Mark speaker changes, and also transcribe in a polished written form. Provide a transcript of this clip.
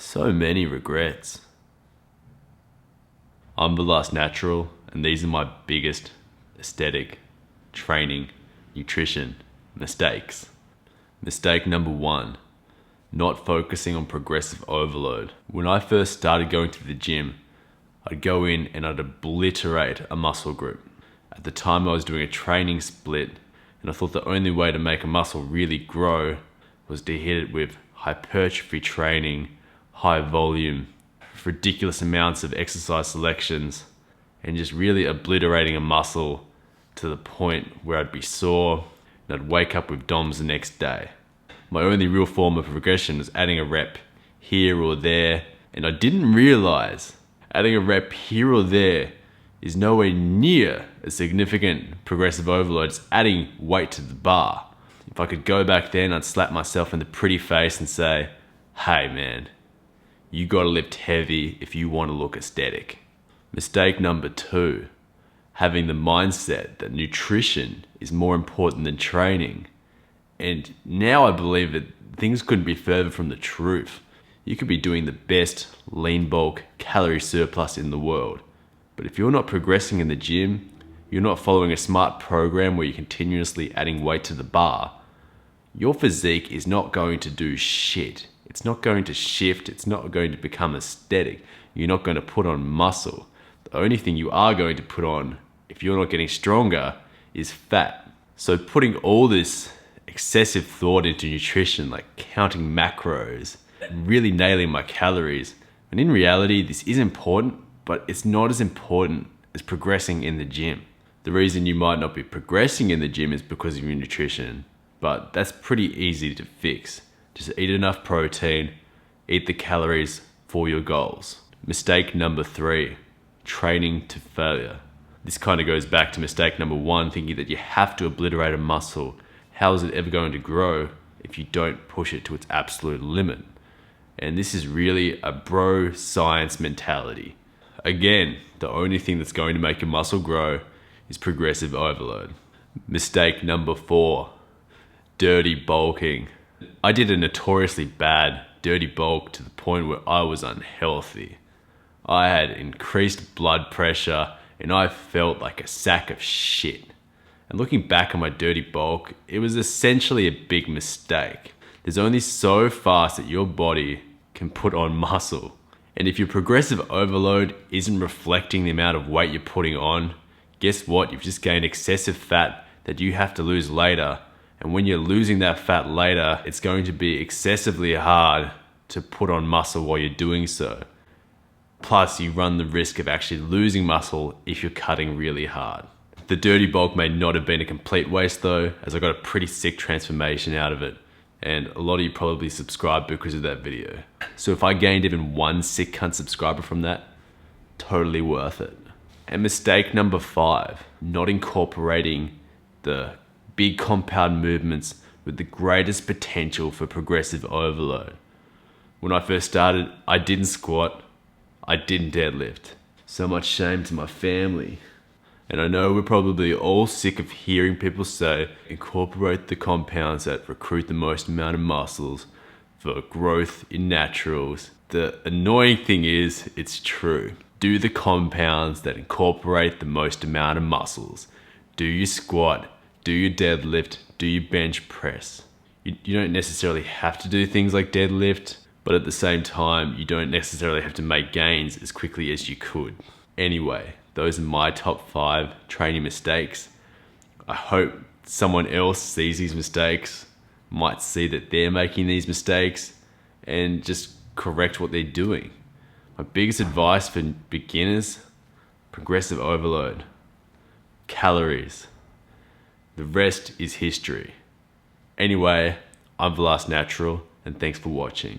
Speaker 1: So many regrets. I'm the last natural, and these are my biggest aesthetic, training, nutrition mistakes. Mistake number 1, not focusing on progressive overload. When I first started going to the gym, I'd go in and I'd obliterate a muscle group. At the time I was doing a training split, and I thought the only way to make a muscle really grow was to hit it with hypertrophy training, high volume, ridiculous amounts of exercise selections, and just really obliterating a muscle to the point where I'd be sore and I'd wake up with DOMs the next day. My only real form of progression was adding a rep here or there, and I didn't realize adding a rep here or there is nowhere near as significant progressive overload as adding weight to the bar. If I could go back then, I'd slap myself in the pretty face and say, hey man, you gotta lift heavy if you want to look aesthetic. Mistake number 2, having the mindset that nutrition is more important than training. And now I believe that things couldn't be further from the truth. You could be doing the best lean bulk calorie surplus in the world, but if you're not progressing in the gym, you're not following a smart program where you're continuously adding weight to the bar, your physique is not going to do shit. It's not going to shift. It's not going to become aesthetic. You're not going to put on muscle. The only thing you are going to put on, if you're not getting stronger, is fat. So putting all this excessive thought into nutrition, like counting macros and really nailing my calories, and in reality, this is important, but it's not as important as progressing in the gym. The reason you might not be progressing in the gym is because of your nutrition, but that's pretty easy to fix. Just eat enough protein, eat the calories for your goals. Mistake number 3, training to failure. This kind of goes back to mistake number 1, thinking that you have to obliterate a muscle. How is it ever going to grow if you don't push it to its absolute limit? And this is really a bro science mentality. Again, the only thing that's going to make your muscle grow is progressive overload. Mistake number 4, dirty bulking. I did a notoriously bad dirty bulk to the point where I was unhealthy. I had increased blood pressure and I felt like a sack of shit. And looking back on my dirty bulk, it was essentially a big mistake. There's only so fast that your body can put on muscle. And if your progressive overload isn't reflecting the amount of weight you're putting on, guess what? You've just gained excessive fat that you have to lose later. And when you're losing that fat later, it's going to be excessively hard to put on muscle while you're doing so. Plus, you run the risk of actually losing muscle if you're cutting really hard. The dirty bulk may not have been a complete waste though, as I got a pretty sick transformation out of it. And a lot of you probably subscribed because of that video. So if I gained even one sick cunt subscriber from that, totally worth it. And mistake number 5, not incorporating the big compound movements with the greatest potential for progressive overload. When I first started, I didn't squat, I didn't deadlift. So much shame to my family. And I know we're probably all sick of hearing people say, incorporate the compounds that recruit the most amount of muscles for growth in naturals. The annoying thing is, it's true. Do the compounds that incorporate the most amount of muscles. Do your squat, do your deadlift, do your bench press. You don't necessarily have to do things like deadlift, but at the same time, you don't necessarily have to make gains as quickly as you could. Anyway, those are my top 5 training mistakes. I hope someone else sees these mistakes, might see that they're making these mistakes, and just correct what they're doing. My biggest advice for beginners, progressive overload, calories. The rest is history. Anyway, I'm the last natural, and thanks for watching.